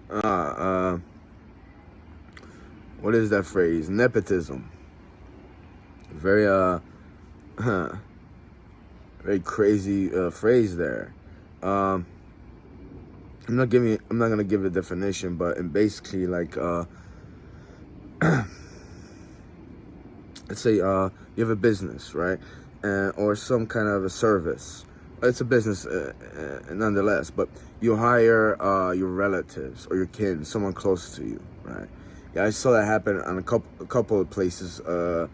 uh, what is that phrase? Nepotism. Very very crazy phrase there. Um, I'm not gonna give a definition, but in basically like let's say you have a business, right, or some kind of a service. It's a business nonetheless, but you hire your relatives or your kin, someone close to you, right? Yeah, I saw that happen on a couple of places of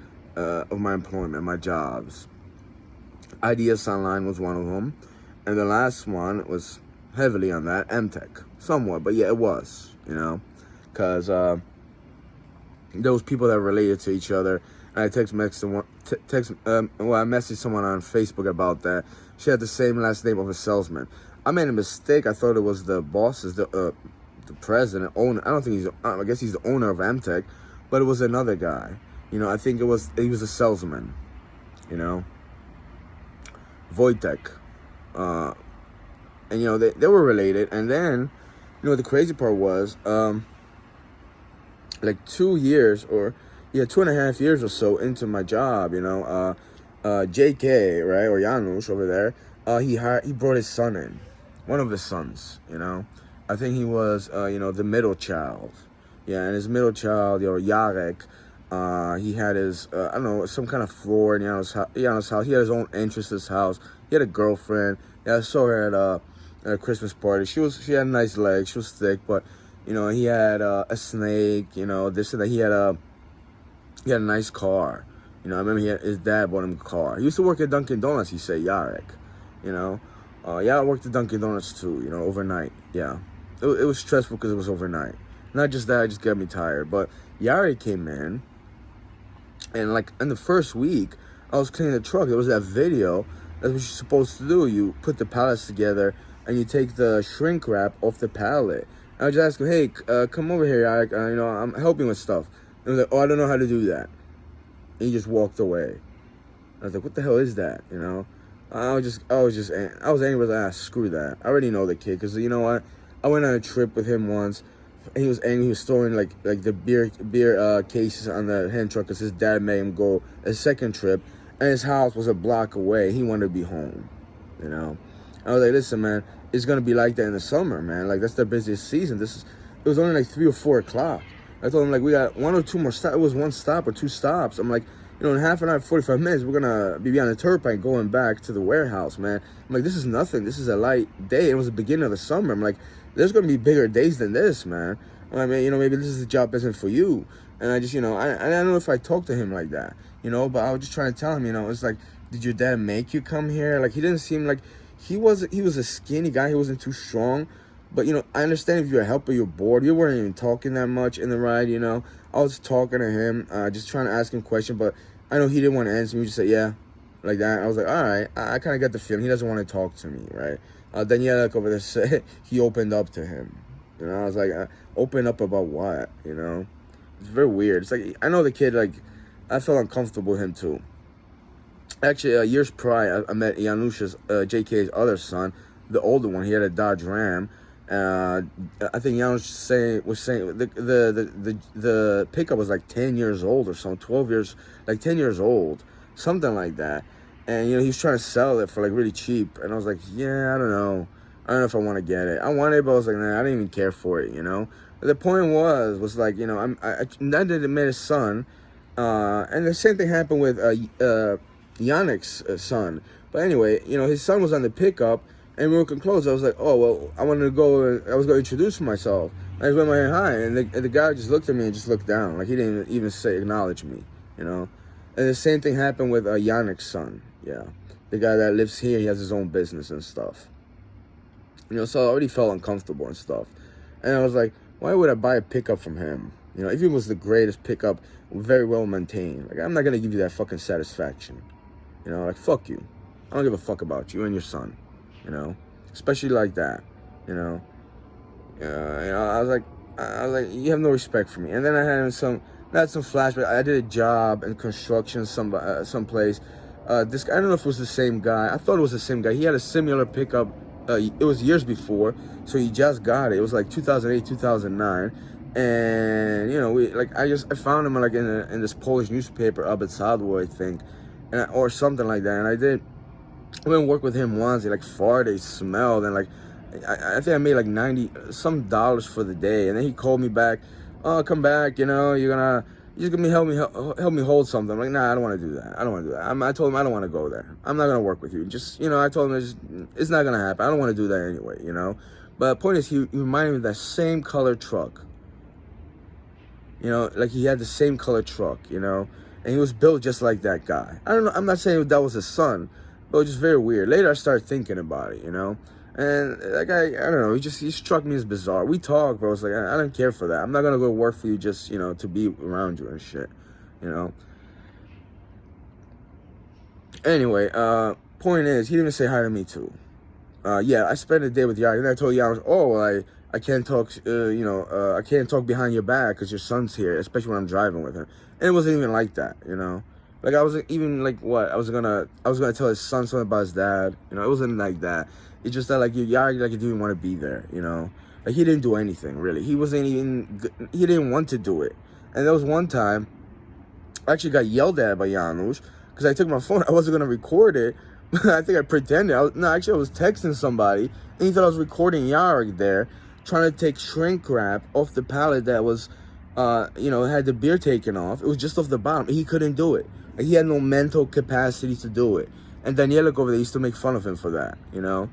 my employment, my jobs. IDS Online was one of them, and the last one was heavily on that MTech, somewhat, but yeah, it was, because there was people that related to each other. And I I messaged someone on Facebook about that. She had the same last name of a salesman. I made a mistake. I thought it was the boss's, the president, owner. I don't think I guess he's the owner of MTech, but it was another guy. I think he was a salesman. Wojtek. And they were related. And then, the crazy part was, like 2 years or 2.5 years or so into my job, JK, right, or Janusz over there, he brought his son in, one of his sons, I think he was the middle child, and his middle child, Jarek, he had his I don't know, some kind of floor in Janusz's house. He had his own entrance house. He had a girlfriend. Yeah, I saw her at a Christmas party. She had nice legs. She was thick, but he had a snake. This and that. He had a nice car. I remember his dad bought him a car. He used to work at Dunkin' Donuts. He said Yarek. I worked at Dunkin' Donuts too. Overnight. Yeah, it was stressful because it was overnight. Not just that, it just got me tired. But Yarek came in, and like in the first week, I was cleaning the truck. There was that video. That's what you're supposed to do. You put the pallets together and you take the shrink wrap off the pallet. I just asked him, hey, come over here, Yarek. I'm helping with stuff. And he was like, oh, I don't know how to do that. And he just walked away. I was like, what the hell is that? I was angry with that. Screw that. I already know the kid, because you know what? I went on a trip with him once. And he was angry. He was throwing like the beer cases on the hand truck because his dad made him go a second trip, and his house was a block away. He wanted to be home. I was like, listen, man, it's gonna be like that in the summer, man. Like, that's the busiest season. It was only like 3 or 4 o'clock. I told him, like, we got 1 or 2 more stops. It was 1 stop or 2 stops. I'm like, in half an hour, 45 minutes, we're gonna be on the turnpike going back to the warehouse, man. I'm like, this is nothing. This is a light day. It was the beginning of the summer. I'm like, there's gonna be bigger days than this, man. I mean, maybe this is the job isn't for you. And I just, I don't know if I talked to him like that, but I was just trying to tell him, it's like, did your dad make you come here? Like, he didn't seem like, he was a skinny guy. He wasn't too strong. But, I understand if you're a helper, you're bored. You weren't even talking that much in the ride, I was talking to him, just trying to ask him questions, but I know he didn't want to answer me. He just said, yeah, like that. I was like, all right. I kind of got the feeling he doesn't want to talk to me, right? Daniela over there said he opened up to him. I was like, open up about what, It's very weird. It's like, I know the kid, like, I felt uncomfortable with him too. Actually, years prior, I met Janusz's, JK's other son, the older one. He had a Dodge Ram. I think Janusz was saying the pickup was like 10 years old or something, 12 years, like 10 years old, something like that. And he was trying to sell it for like really cheap, and I was like, yeah, I don't know if I want to get it. I wanted it, but I was like, nah, I didn't even care for it, But the point was like, I didn't met his son, and the same thing happened with Yannick's son. But anyway, his son was on the pickup, and we were close. I was like, oh, well, I wanted to go, I was going to introduce myself. I just went my hand high, and the guy just looked at me and just looked down. Like, he didn't even acknowledge me, And the same thing happened with Yannick's son, yeah. The guy that lives here, he has his own business and stuff. So I already felt uncomfortable and stuff. And I was like, why would I buy a pickup from him? If it was the greatest pickup, very well maintained. Like, I'm not going to give you that fucking satisfaction. Like, fuck you. I don't give a fuck about you and your son. Especially like that, I was like, you have no respect for me. And then I had some flashback. I did a job in construction, someplace. This guy, I don't know if it was the same guy. I thought it was the same guy. He had a similar pickup it was years before, so he just got it. It was like 2008, 2009, and you know, I found him like in this Polish newspaper up at Sadło, I think, or something like that. And I went and worked with him once. He like farted, smelled, and like I think I made like $90 for the day. And then he called me back. Oh, come back. You know, you're just gonna help me hold something. I'm like, nah, I don't want to do that. I don't want to do that. I told him I don't want to go there. I'm not gonna work with you. Just, you know, I told him it's not gonna happen. I don't want to do that anyway. You know. But the point is, he reminded me of that same color truck. You know, like he had the same color truck. You know, and he was built just like that guy. I don't know. I'm not saying that was his son, but it was just very weird. Later, I started thinking about it. You know. And that guy, I don't know, he struck me as bizarre. We talked, bro. It's like, I don't care for that. I'm not going to go work for you just, you know, to be around you and shit, you know. Anyway, point is, he didn't even say hi to me, too. Yeah, I spent a day with Yar, and I told Yar, I can't talk, I can't talk behind your back because your son's here, especially when I'm driving with him. And it wasn't even like that, you know. Like, I wasn't even, like, what? I was gonna tell his son something about his dad. You know, it wasn't like that. It's just that, like, Yar, like, he didn't want to be there, you know. Like, he didn't do anything, really. He didn't want to do it. And there was one time, I actually got yelled at by Janusz because I took my phone. I wasn't going to record it. I think I pretended. I was texting somebody, and he thought I was recording Yarek there, trying to take shrink wrap off the pallet that was, had the beer taken off. It was just off the bottom. He couldn't do it. Like, he had no mental capacity to do it. And Daniela over there used to make fun of him for that, you know?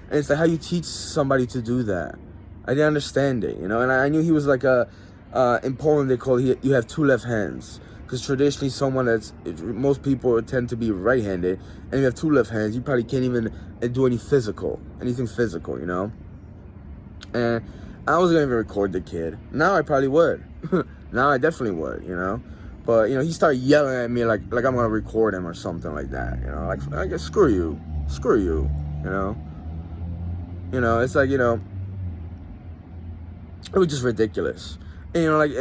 And it's like, how you teach somebody to do that? I didn't understand it, you know? And I knew he was like in Poland, they call it, you have two left hands. Because traditionally, most people tend to be right-handed, and you have two left hands, you probably can't even do anything physical, you know? And I wasn't going to even record the kid. Now I probably would. Now I definitely would, you know? But, you know, he started yelling at me like I'm going to record him or something like that, you know? Like, I guess, screw you, you know? You know, it's like, you know, it was just ridiculous. And, you know, like,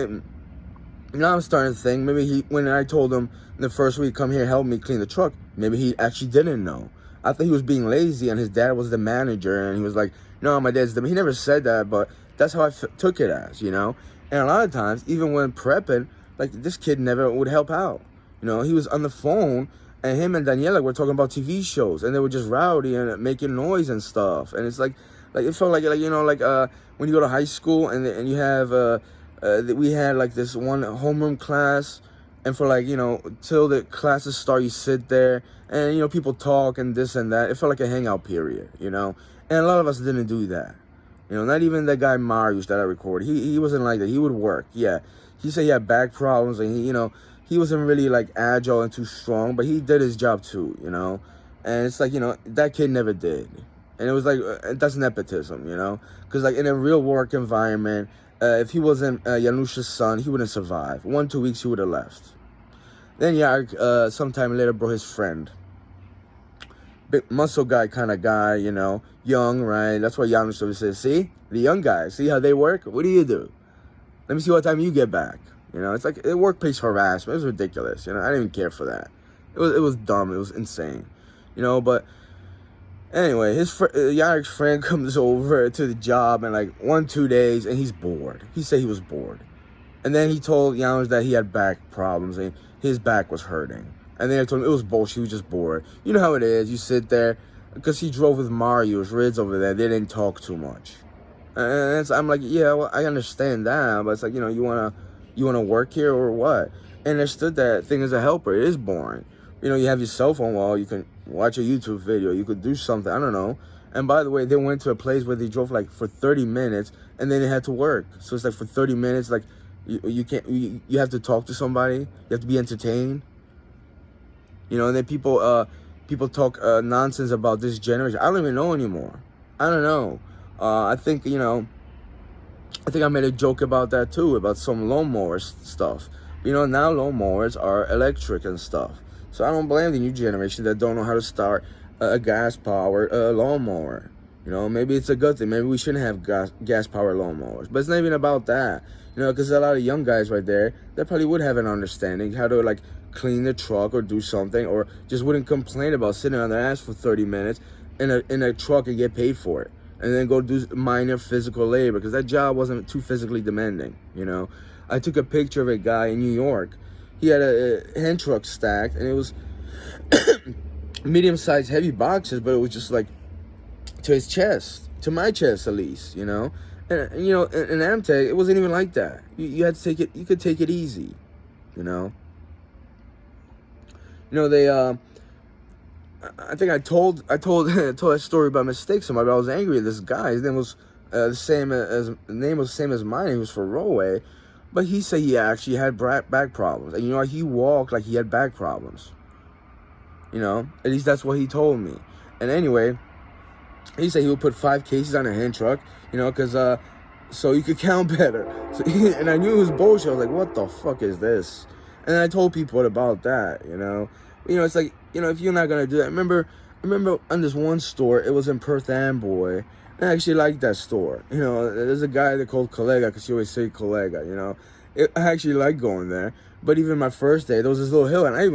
now I'm starting to think, maybe when I told him the first week, come here, help me clean the truck, maybe he actually didn't know. I thought he was being lazy and his dad was the manager, and he was like, no, my dad's he never said that, but that's how I took it as, you know? And a lot of times, even when prepping, like, this kid never would help out. You know, he was on the phone, and him and Daniela were talking about TV shows, and they were just rowdy and making noise and stuff. And it's like it felt like you know, like when you go to high school and you have we had like this one homeroom class, and for like, you know, till the classes start, you sit there and, you know, people talk and this and that. It felt like a hangout period, you know. And a lot of us didn't do that. You know, not even that guy Marius that I recorded. He wasn't like that. He would work. Yeah, he said he had back problems, and he wasn't really like agile and too strong, but he did his job too, you know. And it's like, you know, that kid never did. And it was like, that's nepotism, you know. Because like in a real work environment, if he wasn't Janusz's son, he wouldn't survive. 1-2 weeks, he would have left. Then Jarek, sometime later, brought his friend. Big muscle guy kind of guy, you know. Young, right? That's why Janusz always says, see? The young guys, see how they work? What do you do? Let me see what time you get back. You know, it's like workplace harassment. It was ridiculous. You know, I didn't even care for that. It was dumb. It was insane. You know, but anyway, Yarek's friend comes over to the job in like 1-2 days, and he's bored. He said he was bored. And then he told Janusz that he had back problems and his back was hurting. And then I told him it was bullshit. He was just bored. You know how it is. You sit there, because he drove with Marius, Rids over there. They didn't talk too much. And I'm like, yeah, well, I understand that, but it's like, you know, you wanna work here or what? And I understood that thing as a helper, it is boring. You know, you have your cell phone, well, you can watch a YouTube video, you could do something, I don't know. And by the way, they went to a place where they drove like for 30 minutes, and then they had to work. So it's like for 30 minutes, like you have to talk to somebody, you have to be entertained. You know, and then people talk nonsense about this generation. I don't even know anymore. I don't know. I think I made a joke about that too, about some lawnmower stuff. You know, now lawnmowers are electric and stuff. So I don't blame the new generation that don't know how to start a gas-powered lawnmower. You know, maybe it's a good thing. Maybe we shouldn't have gas-powered lawnmowers. But it's not even about that. You know, because a lot of young guys right there, that probably would have an understanding how to, like, clean the truck or do something, or just wouldn't complain about sitting on their ass for 30 minutes in a truck and get paid for it, and then go do minor physical labor because that job wasn't too physically demanding. You know, I took a picture of a guy in New York. He had a hand truck stacked, and it was medium-sized, heavy boxes, but it was just like to his chest, to my chest at least. You know, and you know, in Amtech, it wasn't even like that. You had to take it. You could take it easy. You know. You know, they. I think I told that story by mistake. Somebody, I was angry at this guy. His name was the same as mine. He was for Roe, but he said he actually had back problems, and you know, he walked like he had back problems. You know, at least that's what he told me. And anyway, he said he would put 5 cases on a hand truck. You know, because so you could count better. So and I knew it was bullshit. I was like, what the fuck is this? And I told people about that. You know, it's like, you know, if you're not gonna do that, I remember on this one store, it was in Perth Amboy. I actually liked that store. You know, there's a guy that called Collega, because he always say Collega. You know, I actually liked going there. But even my first day, there was this little hill, and I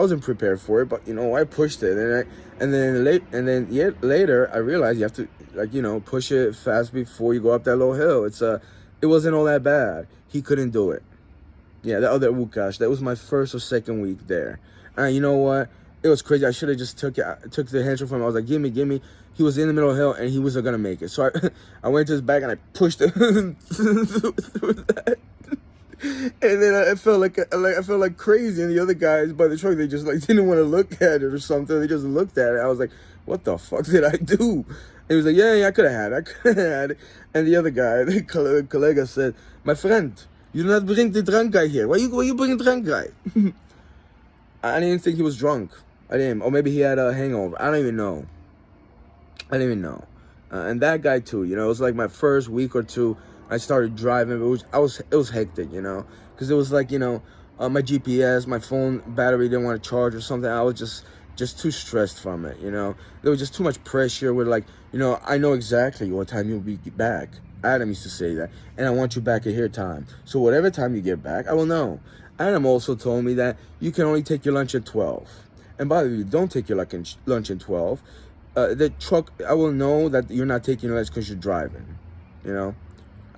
wasn't prepared for it. But you know, I pushed it, and then later I realized you have to, like, you know, push it fast before you go up that little hill. It wasn't all that bad. He couldn't do it. Yeah, the other Wukash. That was my first or second week there. And you know what? It was crazy. I should have just took the hand truck from him. I was like, gimme. He was in the middle of the hill, and he wasn't gonna make it. So I went to his back and I pushed him through that. And then I felt like crazy. And the other guys by the truck, they just like didn't want to look at it or something. They just looked at it. I was like, what the fuck did I do? And he was like, yeah, I could have had it. And the other guy, the colleague, said, my friend, you do not bring the drunk guy here. Why you bring the drunk guy? I didn't think he was drunk. I didn't. Or maybe he had a hangover. I don't even know. And that guy too, you know, it was like my first week or two. I started driving. It was hectic, you know, because it was like, you know, my GPS, my phone battery didn't want to charge or something. I was just too stressed from it, you know. There was just too much pressure. With like, you know, I know exactly what time you'll be back. Adam used to say that, and I want you back at here time. So whatever time you get back, I will know. Adam also told me that you can only take your lunch at 12. And by the way, don't take your lunch at 12. The truck, I will know that you're not taking lunch because you're driving, you know.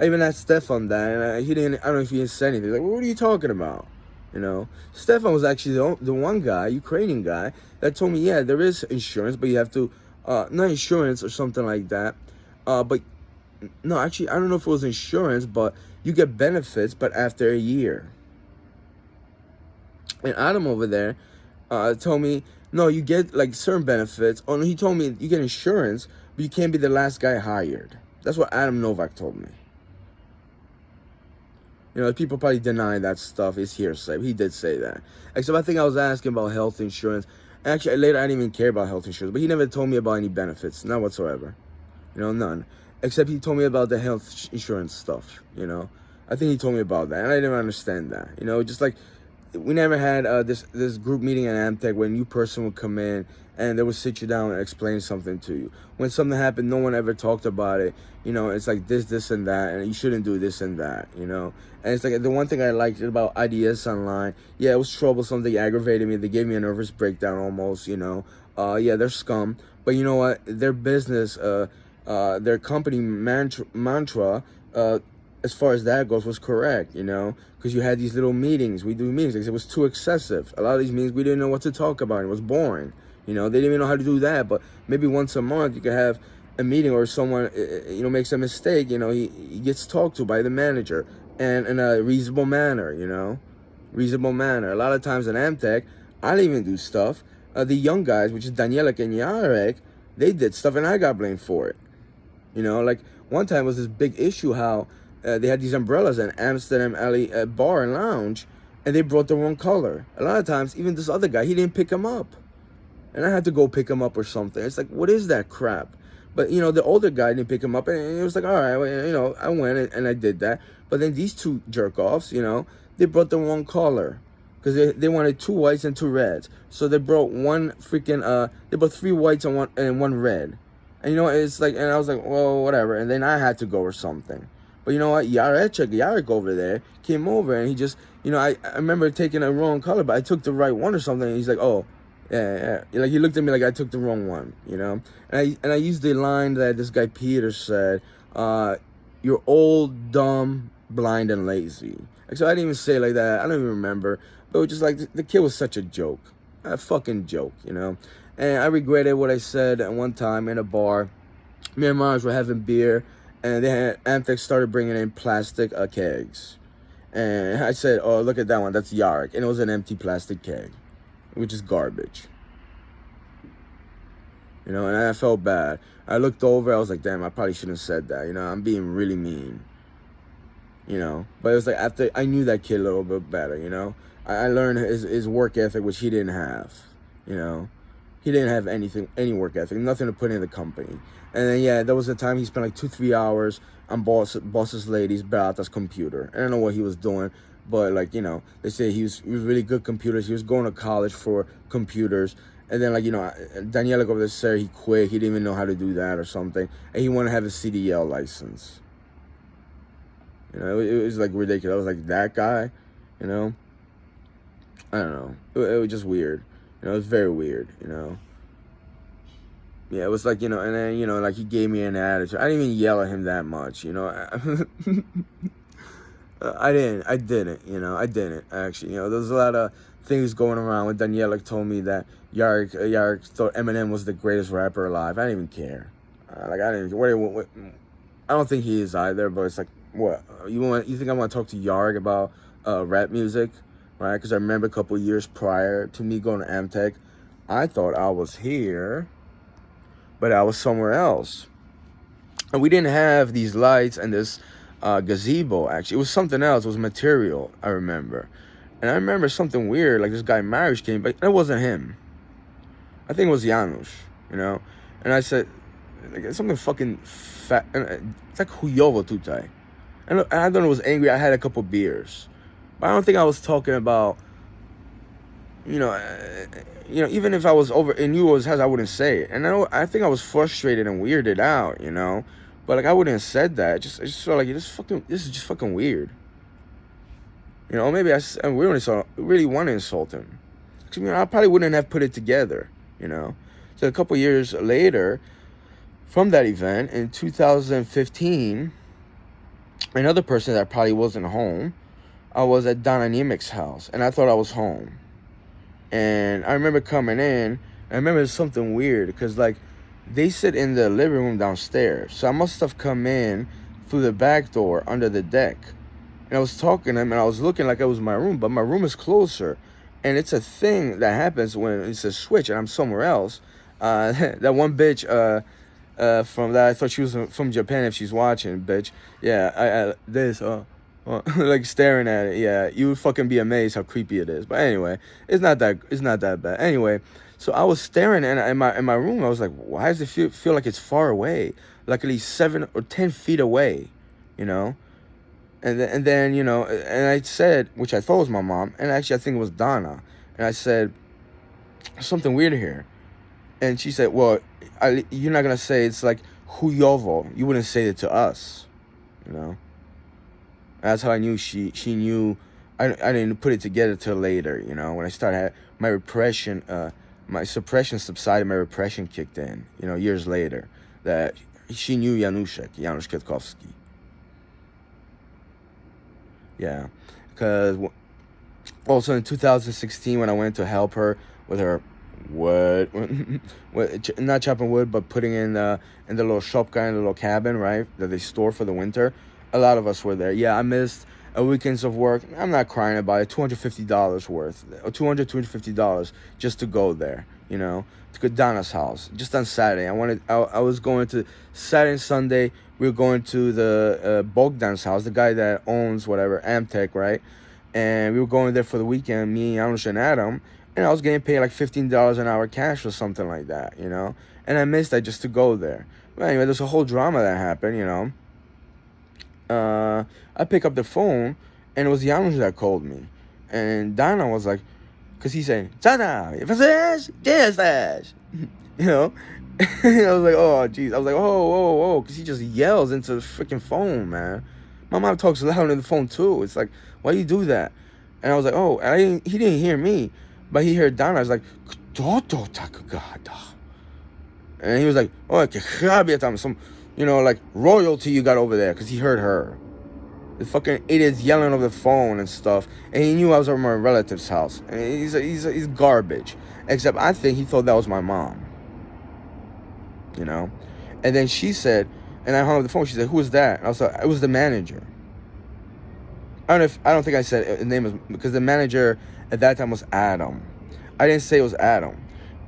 I even asked Stefan that, and I don't know if he said anything. Like, what are you talking about? You know, Stefan was actually the one guy, Ukrainian guy, that told me, yeah, there is insurance, but you have to, not insurance or something like that. But, no, actually, I don't know if it was insurance, but you get benefits, but after a year. And Adam over there told me, no, you get like certain benefits. Oh, no, he told me you get insurance, but you can't be the last guy hired. That's what Adam Novak told me. You know, people probably deny that stuff. It's hearsay. He did say that. Except I think I was asking about health insurance. Actually, later I didn't even care about health insurance, but he never told me about any benefits, not whatsoever. You know, none. Except he told me about the health insurance stuff. You know, I think he told me about that, and I didn't understand that. You know, just like, we never had this group meeting at Amtech where a new person would come in and they would sit you down and explain something to you. When something happened, no one ever talked about it. You know, it's like this, and that, and you shouldn't do this and that, you know. And it's like the one thing I liked about IDS Online, yeah, it was troublesome. They aggravated me. They gave me a nervous breakdown almost, you know. Yeah, they're scum. But you know what? Their business, their company mantra, as far as that goes, was correct, you know, because you had these little meetings. We do meetings. It was too excessive. A lot of these meetings, we didn't know what to talk about. It was boring. You know, they didn't even know how to do that. But maybe once a month, you could have a meeting, or someone, you know, makes a mistake. You know, he gets talked to by the manager, and in a reasonable manner, you know, reasonable manner. A lot of times in Amtech, I didn't even do stuff. The young guys, which is Danielek and Yarek, they did stuff, and I got blamed for it. You know, like one time was this big issue how they had these umbrellas in Amsterdam Alley bar and lounge, and they brought the wrong color. A lot of times, even this other guy, he didn't pick them up, and I had to go pick him up or something. It's like, what is that crap? But, you know, the older guy didn't pick him up, and it was like, all right, well, you know, I went and I did that. But then these two jerk-offs, you know, they brought the wrong color, because they wanted 2 whites and 2 reds. So they brought they brought 3 whites and one red. And, you know, it's like, and I was like, well, whatever. And then I had to go or something. But you know what? Yarek over there came over, and he just, you know, I remember taking a wrong color, but I took the right one or something. And he's like, oh, yeah. Like he looked at me like I took the wrong one, you know. And I used the line that this guy Peter said, "You're old, dumb, blind, and lazy." Like, so I didn't even say it like that. I don't even remember, but it was just like the kid was such a joke, a fucking joke, you know. And I regretted what I said at one time in a bar. Me and moms were having beer, and they had Amtex started bringing in plastic kegs. And I said, "Oh, look at that one. That's Yark." And it was an empty plastic keg, which is garbage. You know, and I felt bad. I looked over. I was like, "Damn, I probably shouldn't have said that." You know, I'm being really mean. You know, but it was like after I knew that kid a little bit better. You know, I learned his work ethic, which he didn't have. You know, he didn't have any work ethic, nothing to put in the company. And then, yeah, there was a time he spent like 2-3 hours on boss's lady's Beata's computer. I don't know what he was doing, but like, you know, they say he was really good computers. He was going to college for computers. And then, like, you know, Daniela over there said he quit. He didn't even know how to do that or something. And he wanted to have a CDL license. You know, it was like ridiculous. I was like, that guy, you know? I don't know. It was just weird. You know, it was very weird, you know? Yeah, it was like, you know, and then, you know, like he gave me an attitude. I didn't even yell at him that much, you know. I didn't, you know, I didn't actually. You know, there's a lot of things going around when Daniela told me that Yark thought Eminem was the greatest rapper alive. I didn't even care. Like, I didn't, what, I don't think he is either, but it's like, what? You think I want to talk to Yark about rap music, right? Because I remember a couple years prior to me going to Amtech, I thought I was here, but I was somewhere else. And we didn't have these lights and this gazebo, actually. It was something else. It was material, I remember. And I remember something weird, like this guy Marish came, but it wasn't him. I think it was Janusz, you know? And I said, like, something fucking fat. It's like huyovo tutai. And I don't know, it was angry. I had a couple beers. But I don't think I was talking about, you know, even if I was over and knew it was his, I wouldn't say it. And I think I was frustrated and weirded out, you know. But like I wouldn't have said that. I just felt like this is just fucking weird. You know, maybe I really want to insult him. You know, I probably wouldn't have put it together, you know. So a couple years later, from that event in 2015, another person that probably wasn't home, I was at Donna Nemec's house, and I thought I was home. And I remember coming in, I remember something weird, because, like, they sit in the living room downstairs. So I must have come in through the back door under the deck. And I was talking to him, and I was looking like it was my room, but my room is closer. And it's a thing that happens when it's a switch, and I'm somewhere else. That one bitch from that, I thought she was from Japan if she's watching, bitch. Yeah, like staring at it. Yeah, you would fucking be amazed how creepy it is. But anyway, it's not that bad. Anyway, so I was staring in my room. I was like, why does it feel like it's far away? Like at least 7 or 10 feet away, you know? And then you know, and I said, which I thought was my mom, and actually I think it was Donna. And I said, something weird here. And she said, well, you're not gonna say it's like huyovo. You wouldn't say it to us, you know. That's how I knew she knew. I didn't put it together till later, you know, when I started my repression, my suppression subsided, my repression kicked in, you know, years later, that she knew Janusz Kwiatkowski. Yeah, because also in 2016 when I went to help her with her wood, not chopping wood, but putting in the little shop guy in the little cabin, right, that they store for the winter. A lot of us were there. Yeah, I missed a weekends of work. I'm not crying about it. $250 worth, or $250 just to go there. You know, to go to Donna's house just on Saturday. I was going to Saturday and Sunday. We were going to the Bogdan's house, the guy that owns whatever Amtech, right? And we were going there for the weekend. Me, Janusz, and Adam. And I was getting paid like $15 an hour cash or something like that, you know. And I missed that just to go there. But anyway, there's a whole drama that happened, you know. I pick up the phone, and it was Janusz that called me. And Donna was like, because he said, Donna, yes, you know? And I was like, oh, jeez. I was like, oh, because he just yells into the freaking phone, man. My mom talks loud on the phone, too. It's like, why you do that? And I was like, oh, he didn't hear me, but he heard Donna. I was like, Toto Takugata. And he was like, oh, some, like royalty you got over there, because he heard her. The fucking idiot's yelling over the phone and stuff, and he knew I was over my relative's house. And he's garbage. Except I think he thought that was my mom. And then she said, and I hung up the phone. She said, "Who was that?" And I was like, "It was the manager." I don't think I said the name was, because the manager at that time was Adam. I didn't say it was Adam,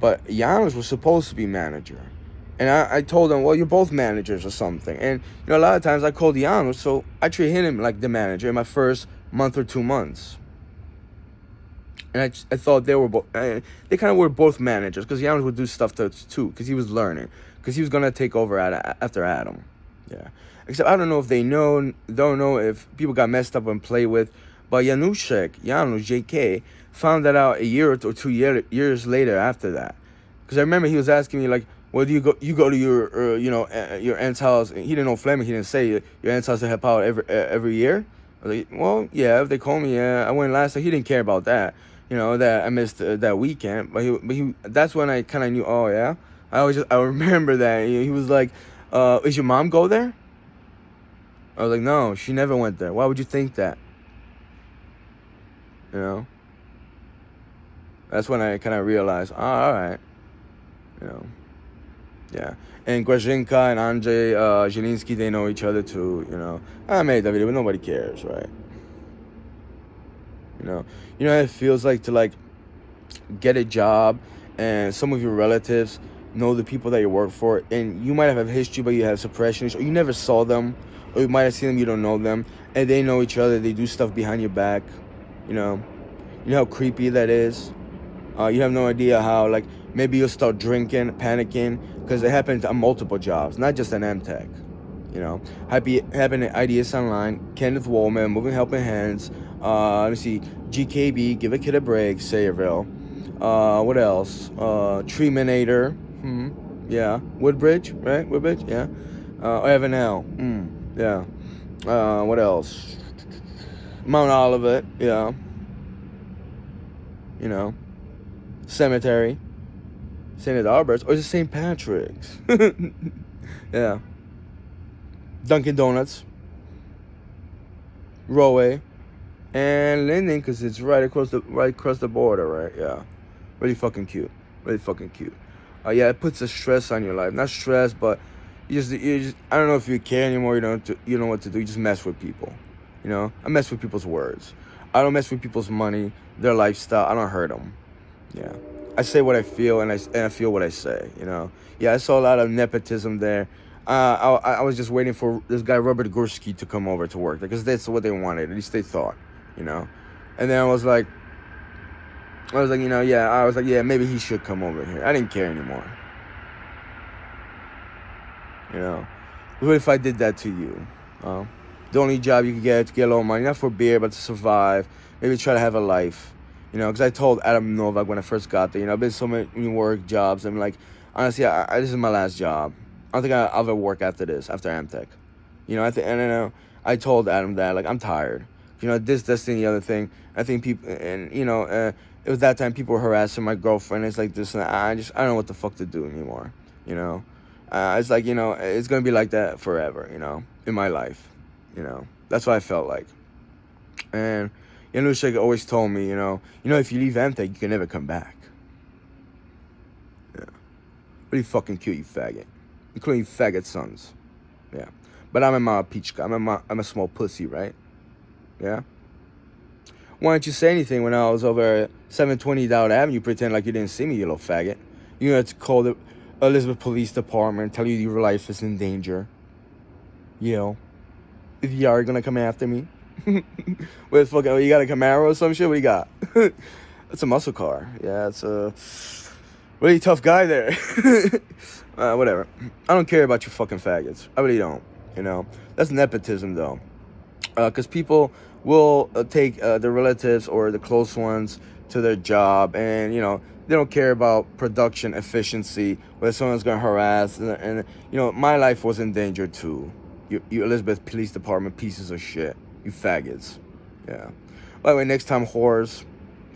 but Janusz was supposed to be manager. And I told him, well, you're both managers or something. And, a lot of times I called Janusz, so I treated him like the manager in my first month or 2 months. And I thought they were they kind of were both managers, because Janusz would do stuff too, because he was learning, because he was going to take over after Adam. Yeah. Except I don't know if don't know if people got messed up and played with, but Janusz, JK, found that out a year or 2 years later after that. Because I remember he was asking me, like, well, do you go to your your aunt's house? He didn't know Fleming. He didn't say your aunt's house to help out every year. I was like, well, yeah, if they call me, yeah, I went last time. He didn't care about that, that I missed that weekend. But he that's when I kind of knew. Oh yeah, I remember that. He was like, is your mom go there? I was like, no, she never went there. Why would you think that? That's when I kind of realized, oh, all right, yeah. And Grazinka and Andrzej Zielinski, they know each other too, I made that video, but nobody cares, right? How it feels like to, get a job, and some of your relatives know the people that you work for, and you might have a history, but you have suppression, or you never saw them, or you might have seen them, you don't know them, and they know each other, they do stuff behind your back, you know how creepy that is? You have no idea how, maybe you'll start drinking, panicking, because it happens on multiple jobs, not just an MTech. Happened at IDS Online, Kenneth Woolman, Moving Helping Hands, let me see, GKB, Give a Kid a Break, Sayreville, what else? Treeminator, yeah, Woodbridge, right? Woodbridge, yeah. Evan L, yeah. What else? Mount Olivet, yeah. Cemetery, St. Albert's, or is it St. Patrick's? Yeah. Dunkin' Donuts, Roe, and Linden, because it's right across the border, right? Yeah. Really fucking cute. Yeah, it puts a stress on your life. Not stress, but you just I don't know if you care anymore. You know what to do. You just mess with people. I mess with people's words. I don't mess with people's money, their lifestyle. I don't hurt them. Yeah, I say what I feel, and I feel what I say. Yeah, I saw a lot of nepotism there. I was just waiting for this guy Robert Gursky to come over to work, because that's what they wanted. At least they thought, And then I was like, yeah, maybe he should come over here. I didn't care anymore. What if I did that to you? The only job you could get to get a little money, not for beer, but to survive. Maybe try to have a life. Because I told Adam Novak when I first got there, I've been so many work jobs. I'm like, honestly, this is my last job. I don't think I'll ever work after this, after Amtech. I told Adam that, I'm tired. This thing, the other thing. I think people, and, it was that time people were harassing my girlfriend. It's like this, and I don't know what the fuck to do anymore, It's like, it's going to be like that forever, in my life, That's what I felt like. And Janusz always told me, if you leave Amtech, you can never come back. Yeah. Really fucking cute, you faggot. Including faggot sons. Yeah. But I'm a mapichka. I'm a small pussy, right? Yeah. Why didn't you say anything when I was over at 720 Dowd Avenue, pretend like you didn't see me, you little faggot? You had to call the Elizabeth Police Department, tell you your life is in danger. If you are gonna come after me. Where's fucking, you got a Camaro or some shit? What do you got? It's a muscle car. Yeah, it's a really tough guy there. Whatever. I don't care about you fucking faggots. I really don't. That's nepotism though. Because people will take their relatives or the close ones to their job, and they don't care about production efficiency, whether someone's gonna harass, and my life was in danger too. You Elizabeth Police Department pieces of shit. You faggots. Yeah. By the way, next time, whores.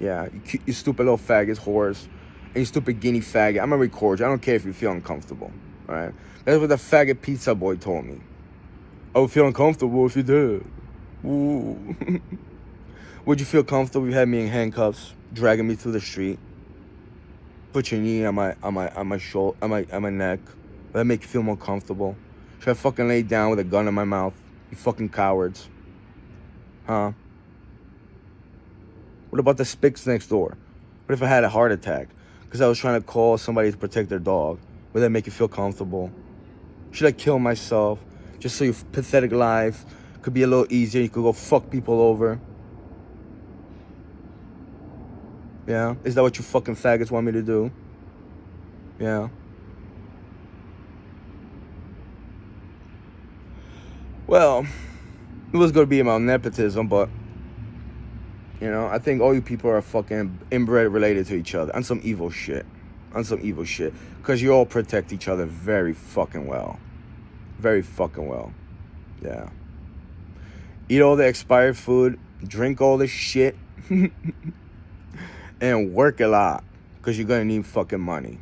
Yeah, you stupid little faggots, whores. And you stupid guinea faggot. I'm gonna record you. I don't care if you feel uncomfortable. Alright? That's what the faggot pizza boy told me. I would feel uncomfortable if you did. Ooh. Would you feel comfortable if you had me in handcuffs, dragging me through the street? Put your knee on my shoulder, on my neck. Would that make you feel more comfortable? Should I fucking lay down with a gun in my mouth? You fucking cowards. Huh? What about the spics next door? What if I had a heart attack because I was trying to call somebody to protect their dog? Would that make you feel comfortable? Should I kill myself just so your pathetic life could be a little easier? You could go fuck people over. Yeah? Is that what you fucking faggots want me to do? Yeah. Well, it was going to be about nepotism, but, you know, I think all you people are fucking inbred related to each other on some evil shit. Because you all protect each other very fucking well. Very fucking well. Yeah. Eat all the expired food, drink all the shit, and work a lot. Because you're going to need fucking money.